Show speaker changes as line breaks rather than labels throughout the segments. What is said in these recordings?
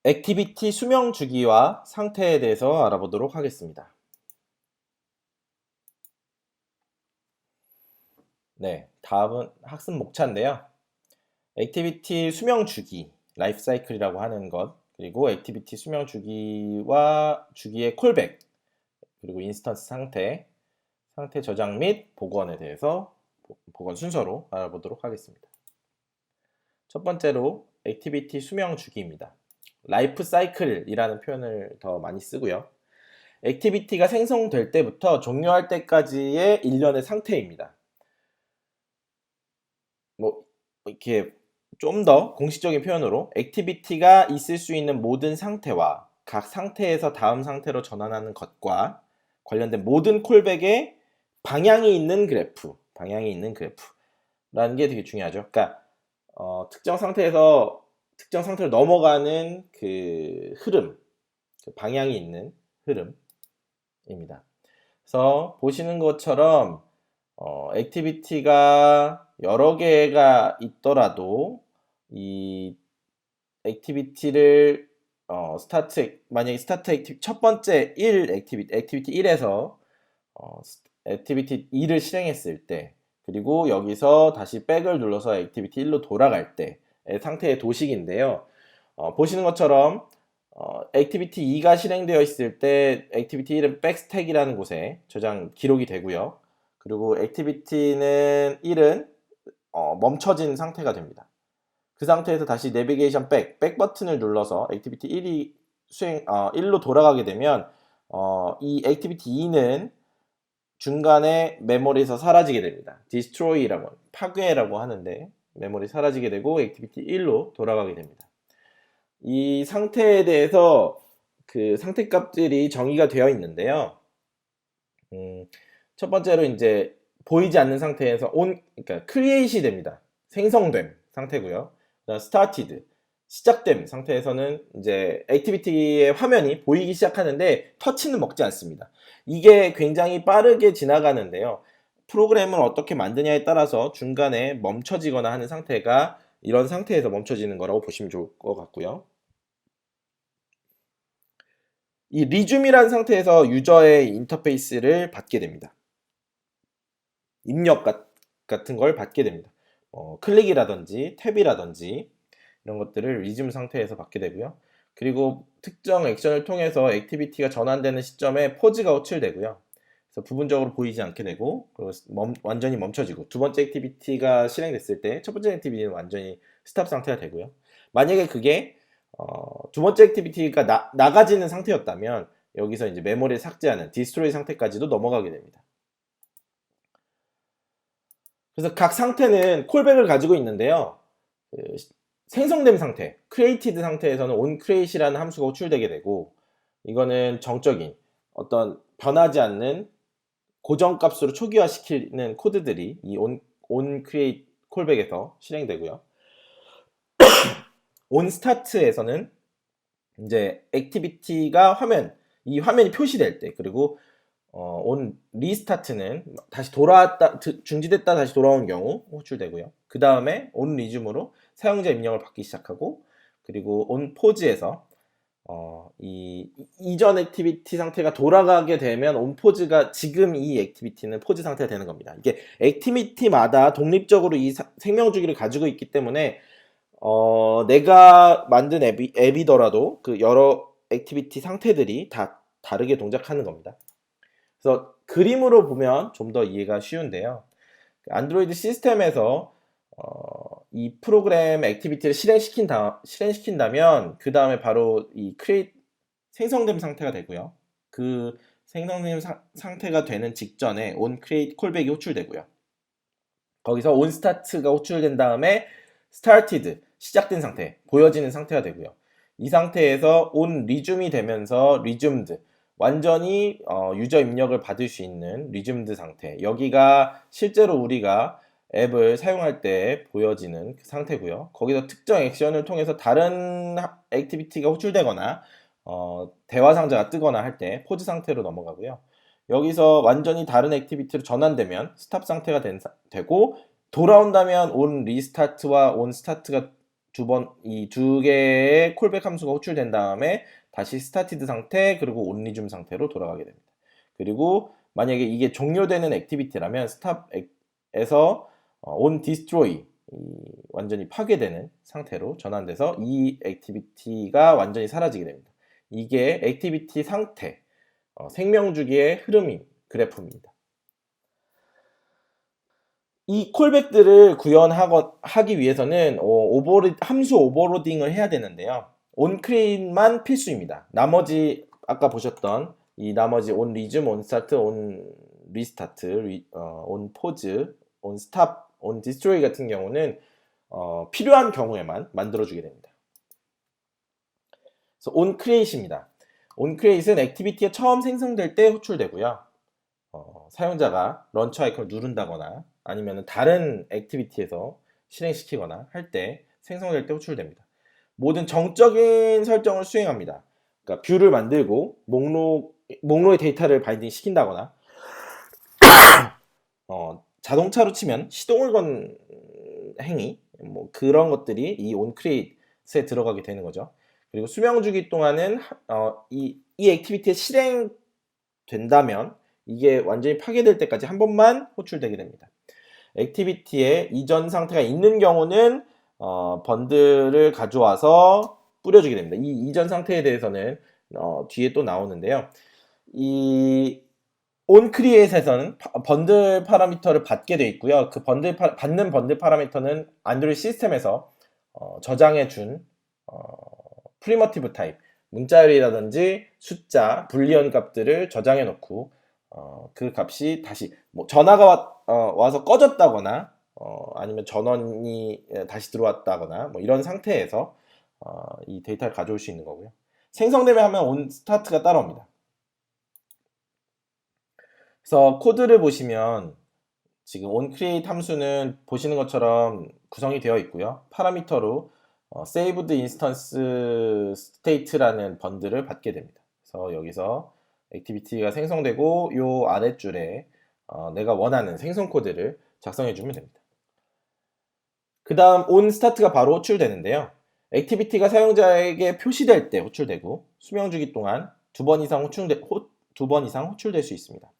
액티비티 수명 주기와 상태에 대해서 알아보도록 하겠습니다. 네, 다음은 학습 목차인데요. 액티비티 수명 주기, 라이프 사이클이라고 하는 것, 그리고 액티비티 수명 주기와 주기의 콜백, 그리고 인스턴스 상태, 상태 저장 및 복원에 대해서 복원 순서로 알아보도록 하겠습니다. 첫 번째로 액티비티 수명 주기입니다. 라이프 사이클이라는 표현을 더 많이 쓰고요. 액티비티가 생성될 때부터 종료할 때까지의 일련의 상태입니다. 뭐 이렇게 좀 더 공식적인 표현으로 액티비티가 있을 수 있는 모든 상태와 각 상태에서 다음 상태로 전환하는 것과 관련된 모든 콜백에 방향이 있는 그래프라는 게 되게 중요하죠. 그러니까 특정 상태에서 특정 상태로 넘어가는 그 흐름, 그 방향이 있는 흐름입니다. 그래서 보시는 것처럼 액티비티가 여러 개가 있더라도 이 액티비티를 만약에 스타트 액티비티 첫 번째 1 액티비티 1에서 액티비티 2를 실행했을 때, 그리고 여기서 다시 백을 눌러서 액티비티 1로 돌아갈 때의 상태의 도식인데요. 보시는 것처럼 액티비티 2가 실행되어 있을 때 액티비티 1은 백스택이라는 곳에 저장 기록이 되고요. 그리고 액티비티는 1은 멈춰진 상태가 됩니다. 그 상태에서 다시 내비게이션 백 버튼을 눌러서 액티비티 1이 1로 돌아가게 되면 이 액티비티 2는 중간에 메모리에서 사라지게 됩니다. destroy라고 파괴라고 하는데 메모리 사라지게 되고 액티비티 1로 돌아가게 됩니다. 이 상태에 대해서 그 상태 값들이 정의가 되어 있는데요. 첫 번째로 이제 보이지 않는 상태에서 그러니까 create이 됩니다. 생성됨 상태고요. started, 시작됨 상태에서는 이제 액티비티의 화면이 보이기 시작하는데 터치는 먹지 않습니다. 이게 굉장히 빠르게 지나가는데요. 프로그램을 어떻게 만드냐에 따라서 중간에 멈춰지거나 하는 상태가 이런 상태에서 멈춰지는 거라고 보시면 좋을 것 같고요. 이 리줌이라는 상태에서 유저의 인터페이스를 받게 됩니다. 입력 같은 걸 받게 됩니다. 클릭이라든지 탭이라든지 이런 것들을 리즘 상태에서 받게 되고요. 그리고 특정 액션을 통해서 액티비티가 전환되는 시점에 포즈가 호출되고요. 그래서 부분적으로 보이지 않게 되고, 그리고 완전히 멈춰지고, 두 번째 액티비티가 실행됐을 때 첫 번째 액티비티는 완전히 스탑 상태가 되고요. 만약에 그게 두 번째 액티비티가 나가지는 상태였다면 여기서 이제 메모리를 삭제하는 디스트로이 상태까지도 넘어가게 됩니다. 그래서 각 상태는 콜백을 가지고 있는데요. 생성된 상태, created 상태에서는 onCreate이라는 함수가 호출되게 되고, 이거는 정적인 어떤 변하지 않는 고정값으로 초기화시키는 코드들이 이 onCreate 콜백에서 실행되고요. onStart에서는 이제 액티비티가 이 화면이 표시될 때, 그리고 onRestart는 다시 돌아왔다, 중지됐다 다시 돌아온 경우 호출되고요. 그 다음에 onResume으로 사용자 입력을 받기 시작하고, 그리고 onPause에서 이전 액티비티 상태가 돌아가게 되면 onPause가 지금 이 액티비티는 포즈 상태가 되는 겁니다. 이게 액티비티마다 독립적으로 이 생명 주기를 가지고 있기 때문에 내가 만든 앱이더라도 그 여러 액티비티 상태들이 다 다르게 동작하는 겁니다. 그래서 그림으로 보면 좀 더 이해가 쉬운데요. 안드로이드 시스템에서 이 프로그램 액티비티를 실행시킨다면 그 다음에 바로 이 생성된 상태가 되고요. 그 생성된 상태가 되는 직전에 onCreate 콜백이 호출되고요. 거기서 onStart가 호출된 다음에 started, 시작된 상태, 보여지는 상태가 되고요. 이 상태에서 onResume이 되면서 resumed, 완전히 유저 입력을 받을 수 있는 resumed 상태, 여기가 실제로 우리가 앱을 사용할 때 보여지는 그 상태고요. 거기서 특정 액션을 통해서 다른 액티비티가 호출되거나 대화 상자가 뜨거나 할 때 포즈 상태로 넘어가고요. 여기서 완전히 다른 액티비티로 전환되면 스탑 상태가 되고, 돌아온다면 onRestart와 onStart가 이 두 개의 콜백 함수가 호출된 다음에 다시 스타티드 상태 그리고 온 리즘 상태로 돌아가게 됩니다. 그리고 만약에 이게 종료되는 액티비티라면 스탑에서 온 디스트로이 완전히 파괴되는 상태로 전환돼서 이 액티비티가 완전히 사라지게 됩니다. 이게 액티비티 상태, 생명 주기의 흐름이 그래프입니다. 이 콜백들을 구현하기 위해서는 함수 오버로딩을 해야 되는데요. onCreate만 필수입니다. 나머지 아까 보셨던 이 나머지 onResume, onStart, onRestart, onPause, onStop, onDestroy 같은 경우는 필요한 경우에만 만들어주게 됩니다. 그래서 onCreate입니다. onCreate은 액티비티가 처음 생성될 때 호출되고요. 사용자가 런처 아이콘을 누른다거나 아니면 다른 액티비티에서 실행시키거나 할 때 생성될 때 호출됩니다. 모든 정적인 설정을 수행합니다. 그러니까 뷰를 만들고 목록의 데이터를 바인딩 시킨다거나 자동차로 치면 시동을 건 행위 뭐 그런 것들이 이 onCreate에 들어가게 되는 거죠. 그리고 수명 주기 동안은 이 액티비티에 실행된다면 이게 완전히 파괴될 때까지 한 번만 호출되게 됩니다. 액티비티에 이전 상태가 있는 경우는 번들을 가져와서 뿌려주게 됩니다. 이 이전 상태에 대해서는 뒤에 또 나오는데요. 이 onCreate에서는 번들 파라미터를 받게 되어 있고요. 그 받는 번들 파라미터는 안드로이드 시스템에서 저장해 준 프리머티브 타입 문자열이라든지 숫자, 불리언 값들을 저장해 놓고 그 값이 다시 뭐 전화가 와서 꺼졌다거나 아니면 전원이 다시 들어왔다거나 뭐 이런 상태에서 이 데이터를 가져올 수 있는 거고요. 생성되면 하면 onStart가 따라옵니다. 그래서 코드를 보시면 지금 onCreate 함수는 보시는 것처럼 구성이 되어 있고요. 파라미터로 saved instance state라는 번들을 받게 됩니다. 그래서 여기서 액티비티가 생성되고 요 아랫줄에 내가 원하는 생성 코드를 작성해 주면 됩니다. 그 다음 onStart가 바로 호출되는데요. 액티비티가 사용자에게 표시될 때 호출되고 수명 주기 동안 두 번 이상 호출될 수 있습니다.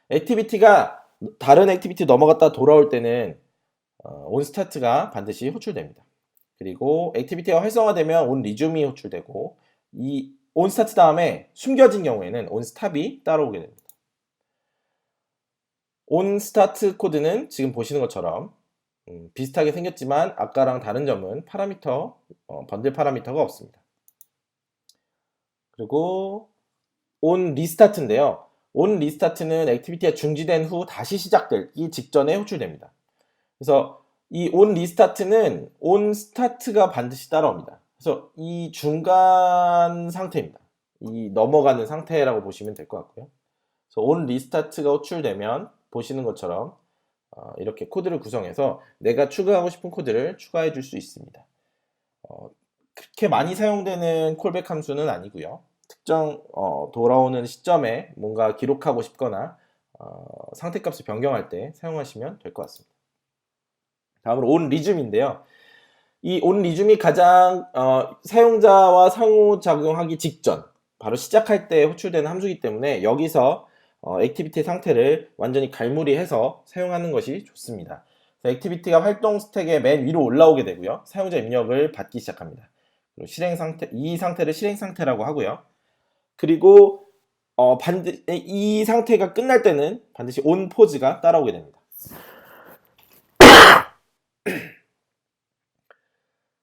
액티비티가 다른 액티비티 넘어갔다 돌아올 때는 onStart가 반드시 호출됩니다. 그리고 액티비티가 활성화되면 onResume이 호출되고 이 onStart 다음에 숨겨진 경우에는 onStop이 따라오게 됩니다. onStart 코드는 지금 보시는 것처럼 비슷하게 생겼지만 아까랑 다른 점은 번들 파라미터가 없습니다. 그리고 onRestart인데요. onRestart는 액티비티가 중지된 후 다시 시작되기 직전에 호출됩니다. 그래서 이 onRestart는 onStart가 반드시 따라옵니다. 그래서 이 중간 상태입니다. 이 넘어가는 상태라고 보시면 될 것 같고요. 그래서 onRestart가 호출되면 보시는 것처럼 이렇게 코드를 구성해서 내가 추가하고 싶은 코드를 추가해 줄 수 있습니다. 그렇게 많이 사용되는 콜백 함수는 아니고요. 특정 돌아오는 시점에 뭔가 기록하고 싶거나 상태값을 변경할 때 사용하시면 될 것 같습니다. 다음으로 onResume인데요. 이 onResume이 가장 사용자와 상호작용하기 직전 바로 시작할 때 호출되는 함수이기 때문에 여기서 액티비티 상태를 완전히 갈무리해서 사용하는 것이 좋습니다. 액티비티가 활동 스택의 맨 위로 올라오게 되고요. 사용자 입력을 받기 시작합니다. 그리고 이 상태를 실행 상태라고 하고요. 그리고 이 상태가 끝날 때는 반드시 onPause가 따라오게 됩니다.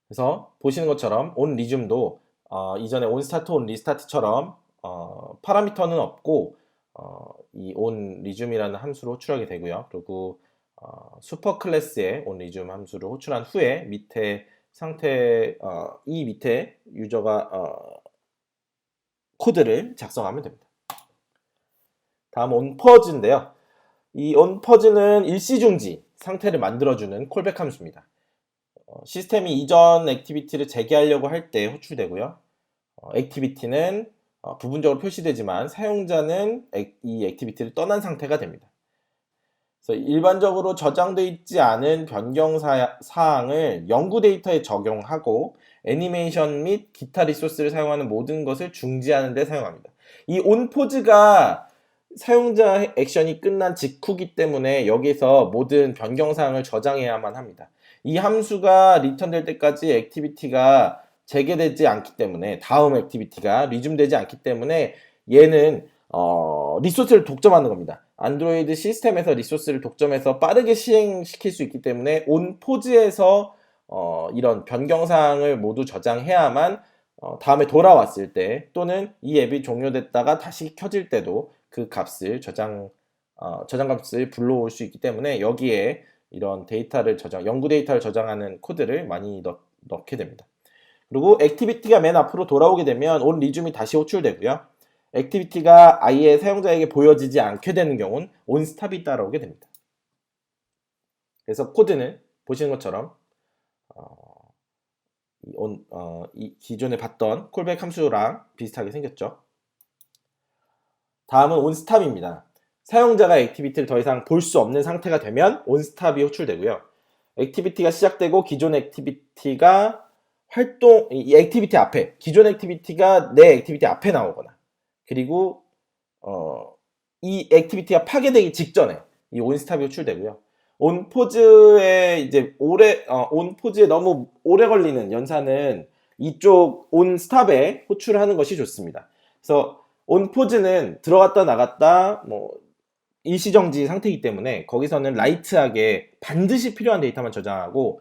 그래서 보시는 것처럼 onResume도 이전에 onStart, onRestart처럼 파라미터는 없고 이 onResume이라는 함수로 호출하게 되고요. 그리고 슈퍼 클래스의 onResume 함수를 호출한 후에 밑에 이 밑에 유저가 코드를 작성하면 됩니다. 다음 onPause인데요. 이 onPause는 일시중지 상태를 만들어주는 콜백 함수입니다. 시스템이 이전 액티비티를 재개하려고 할 때 호출되고요. 액티비티는 부분적으로 표시되지만 사용자는 이 액티비티를 떠난 상태가 됩니다. 그래서 일반적으로 저장되어 있지 않은 변경 사항을 연구 데이터에 적용하고 애니메이션 및 기타 리소스를 사용하는 모든 것을 중지하는 데 사용합니다. 이 onPause가 사용자 액션이 끝난 직후기 때문에 여기서 모든 변경 사항을 저장해야만 합니다. 이 함수가 리턴될 때까지 액티비티가 재개되지 않기 때문에, 다음 액티비티가 리줌되지 않기 때문에 얘는 리소스를 독점하는 겁니다. 안드로이드 시스템에서 리소스를 독점해서 빠르게 시행시킬 수 있기 때문에 onPause에서 이런 변경사항을 모두 저장해야만 다음에 돌아왔을 때, 또는 이 앱이 종료됐다가 다시 켜질 때도 그 값을 저장 값을 불러올 수 있기 때문에 여기에 이런 데이터를 연구 데이터를 저장하는 코드를 많이 넣게 됩니다. 그리고 액티비티가 맨 앞으로 돌아오게 되면 onResume이 다시 호출되고요. 액티비티가 아예 사용자에게 보여지지 않게 되는 경우는 onStop이 따라오게 됩니다. 그래서 코드는 보시는 것처럼 이 기존에 봤던 콜백 함수랑 비슷하게 생겼죠. 다음은 onStop입니다. 사용자가 액티비티를 더 이상 볼 수 없는 상태가 되면 onStop이 호출되고요. 액티비티가 시작되고 기존 액티비티가 이 액티비티 앞에, 기존 액티비티가 내 액티비티 앞에 나오거나, 그리고 이 액티비티가 파괴되기 직전에 이 onStop이 호출되고요. onPause에 이제 onPause에 너무 오래 걸리는 연산은 이쪽 onStop에 호출하는 것이 좋습니다. 그래서 onPause는 들어갔다 나갔다 일시정지 상태이기 때문에 거기서는 라이트하게 반드시 필요한 데이터만 저장하고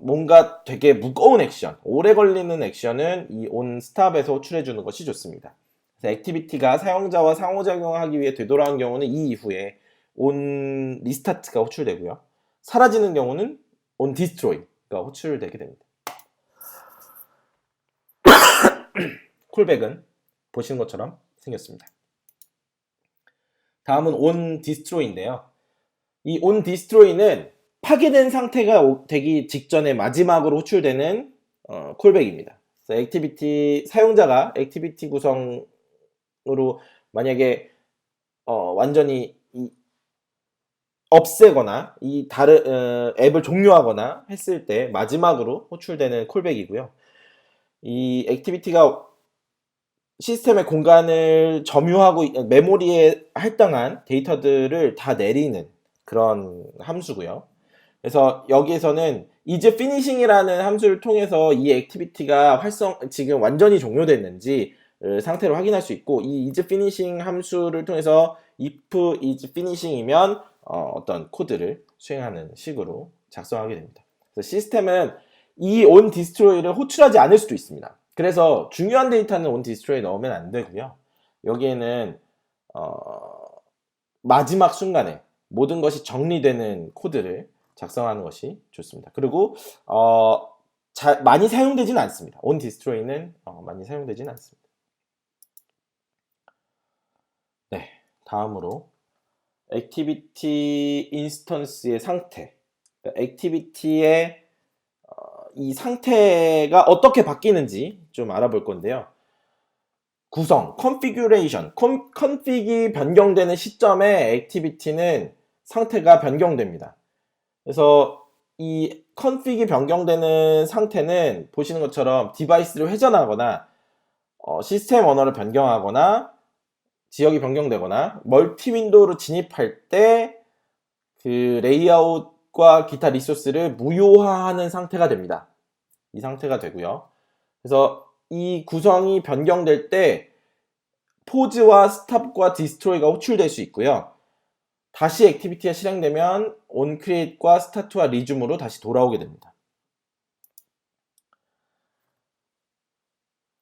뭔가 되게 무거운 액션, 오래 걸리는 액션은 이 onStop에서 호출해주는 것이 좋습니다. 그래서 액티비티가 사용자와 상호작용하기 위해 되돌아온 경우는 이 이후에 onRestart가 호출되고요. 사라지는 경우는 onDestroy가 호출되게 됩니다. 콜백은 보시는 것처럼 생겼습니다. 다음은 onDestroy인데요. 이 onDestroy는 파괴된 상태가 되기 직전에 마지막으로 호출되는 콜백입니다. 그래서 사용자가 액티비티 구성으로 만약에 완전히 없애거나 다른 앱을 종료하거나 했을 때 마지막으로 호출되는 콜백이고요. 이 액티비티가 시스템의 공간을 점유하고 메모리에 할당한 데이터들을 다 내리는 그런 함수고요. 그래서 여기에서는 isFinishing이라는 함수를 통해서 이 액티비티가 지금 완전히 종료됐는지 상태를 확인할 수 있고, 이 isFinishing 함수를 통해서 if isFinishing이면 어떤 코드를 수행하는 식으로 작성하게 됩니다. 그래서 시스템은 이 onDestroy를 호출하지 않을 수도 있습니다. 그래서 중요한 데이터는 onDestroy 넣으면 안 되고요. 여기에는 마지막 순간에 모든 것이 정리되는 코드를 작성하는 것이 좋습니다. 그리고 많이 사용되지는 않습니다. onDestroy는 많이 사용되지는 않습니다. 네, 다음으로 액티비티 인스턴스의 상태, 액티비티의 이 상태가 어떻게 바뀌는지 좀 알아볼 건데요. 구성, configuration, config이 변경되는 시점에 액티비티는 상태가 변경됩니다. 그래서 이 config이 변경되는 상태는 보시는 것처럼 디바이스를 회전하거나 시스템 언어를 변경하거나 지역이 변경되거나 멀티 윈도우로 진입할 때 그 레이아웃과 기타 리소스를 무효화하는 상태가 됩니다. 이 상태가 되고요. 그래서 이 구성이 변경될 때 포즈와 스탑과 디스트로이가 호출될 수 있고요. 다시 액티비티가 실행되면 onCreate과 start와 resume으로 다시 돌아오게 됩니다.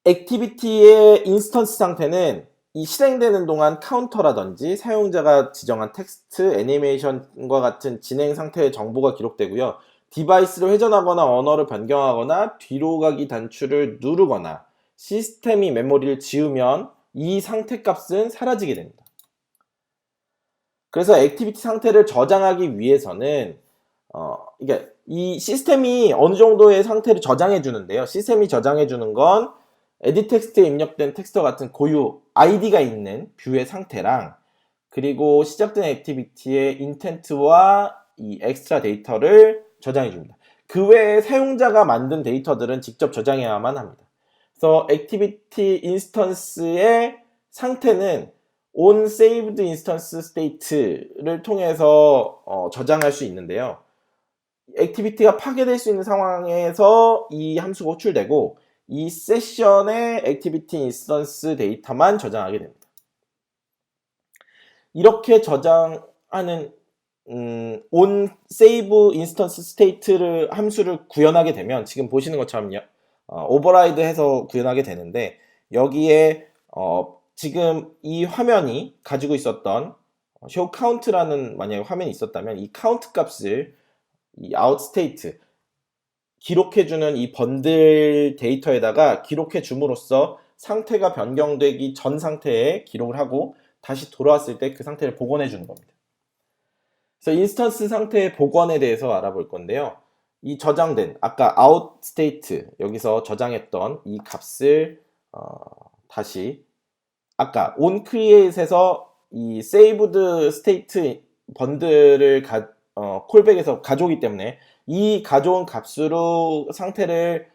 액티비티의 인스턴스 상태는 이 실행되는 동안 카운터라든지 사용자가 지정한 텍스트, 애니메이션과 같은 진행 상태의 정보가 기록되고요. 디바이스를 회전하거나 언어를 변경하거나 뒤로 가기 단추를 누르거나 시스템이 메모리를 지우면 이 상태 값은 사라지게 됩니다. 그래서 액티비티 상태를 저장하기 위해서는 이 시스템이 어느 정도의 상태를 저장해 주는데요. 시스템이 저장해 주는 건 에딧 텍스트에 입력된 텍스트와 같은 고유 아이디가 있는 뷰의 상태랑, 그리고 시작된 액티비티의 인텐트와 이 엑스트라 데이터를 저장해 줍니다. 그 외에 사용자가 만든 데이터들은 직접 저장해야만 합니다. 그래서 액티비티 인스턴스의 상태는 on saved instance state를 통해서 저장할 수 있는데요. 액티비티가 파괴될 수 있는 상황에서 이 함수가 호출되고 이 세션의 액티비티 인스턴스 데이터만 저장하게 됩니다. 이렇게 저장하는 on save instance state를 함수를 구현하게 되면 지금 보시는 것처럼요. 오버라이드 해서 구현하게 되는데 여기에 지금 이 화면이 가지고 있었던 show count라는 만약에 화면이 있었다면 이 count 값을 이 out state 기록해주는 이 번들 데이터에다가 기록해 줌으로써 상태가 변경되기 전 상태에 기록을 하고 다시 돌아왔을 때 그 상태를 복원해 주는 겁니다. 그래서 인스턴스 상태의 복원에 대해서 알아볼 건데요. 이 저장된 아까 out state 여기서 저장했던 이 값을 다시 아까 on create에서 이 saved state 번들을 콜백에서 가져오기 때문에 이 가져온 값으로 상태를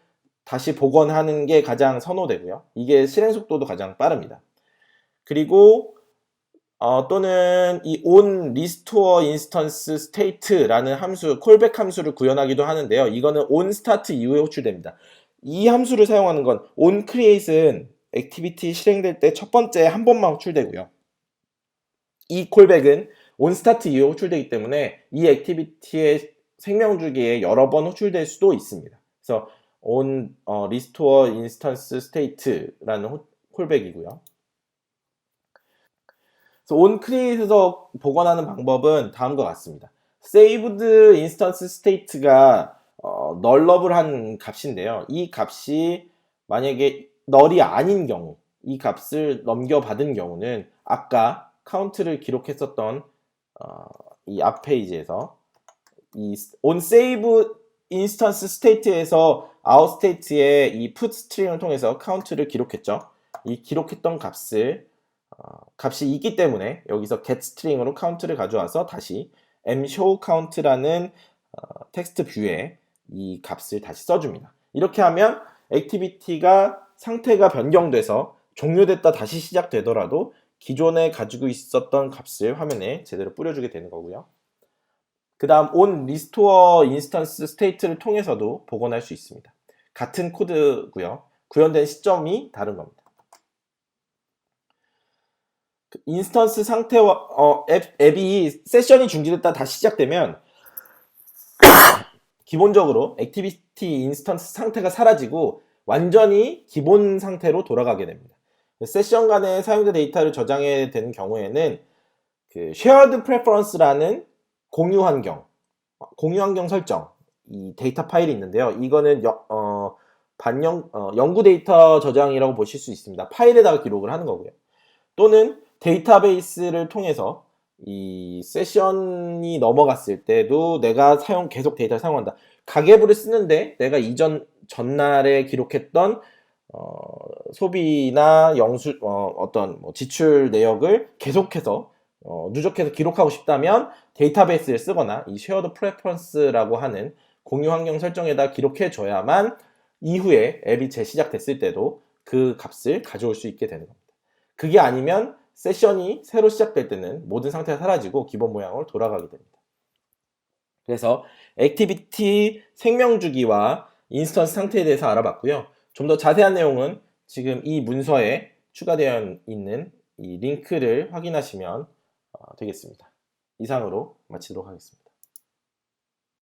다시 복원하는 게 가장 선호되고요. 이게 실행 속도도 가장 빠릅니다. 그리고 또는 이 on restore instance state라는 함수, 콜백 함수를 구현하기도 하는데요. 이거는 on start 이후에 호출됩니다. 이 함수를 사용하는 건 on create은 액티비티 실행될 때 첫 번째 한 번만 호출되고요. 이 콜백은 on start 이후에 호출되기 때문에 이 액티비티의 생명주기에 여러 번 호출될 수도 있습니다. 그래서 on restore instance state라는 콜백이고요. 그래서 on create에서 복원하는 방법은 다음과 같습니다. saved instance state가 널러블한 값인데요. 이 값이 만약에 널이 아닌 경우, 이 값을 넘겨받은 경우는 아까 카운트를 기록했었던 이 앞 페이지에서 이 on save instance state에서 out state의 이 put string을 통해서 카운트를 기록했죠. 이 기록했던 값이 있기 때문에 여기서 get string으로 카운트를 가져와서 다시 show count라는 텍스트 뷰에 이 값을 다시 써줍니다. 이렇게 하면 액티비티가 상태가 변경돼서 종료됐다 다시 시작되더라도 기존에 가지고 있었던 값을 화면에 제대로 뿌려주게 되는 거고요. 그 다음 on restore instance state를 통해서도 복원할 수 있습니다. 같은 코드고요. 구현된 시점이 다른 겁니다. 인스턴스 상태와 앱이 세션이 중지됐다 다시 시작되면 기본적으로 액티비티 인스턴스 상태가 사라지고 완전히 기본 상태로 돌아가게 됩니다. 세션 간의 사용자 데이터를 저장해야 되는 경우에는 그 shared preference라는 공유 환경 설정 이 데이터 파일이 있는데요. 이거는 연구 데이터 저장이라고 보실 수 있습니다. 파일에다가 기록을 하는 거고요. 또는 데이터베이스를 통해서 이 세션이 넘어갔을 때도 내가 계속 데이터를 사용한다. 가계부를 쓰는데 내가 전날에 기록했던 소비나 어떤 지출 내역을 계속해서 누적해서 기록하고 싶다면 데이터베이스를 쓰거나 이 shared preference라고 하는 공유 환경 설정에다 기록해 줘야만 이후에 앱이 재시작됐을 때도 그 값을 가져올 수 있게 되는 겁니다. 그게 아니면 세션이 새로 시작될 때는 모든 상태가 사라지고 기본 모양으로 돌아가게 됩니다. 그래서 액티비티 생명주기와 인스턴스 상태에 대해서 알아봤고요. 좀 더 자세한 내용은 지금 이 문서에 추가되어 있는 이 링크를 확인하시면 되겠습니다. 이상으로 마치도록 하겠습니다.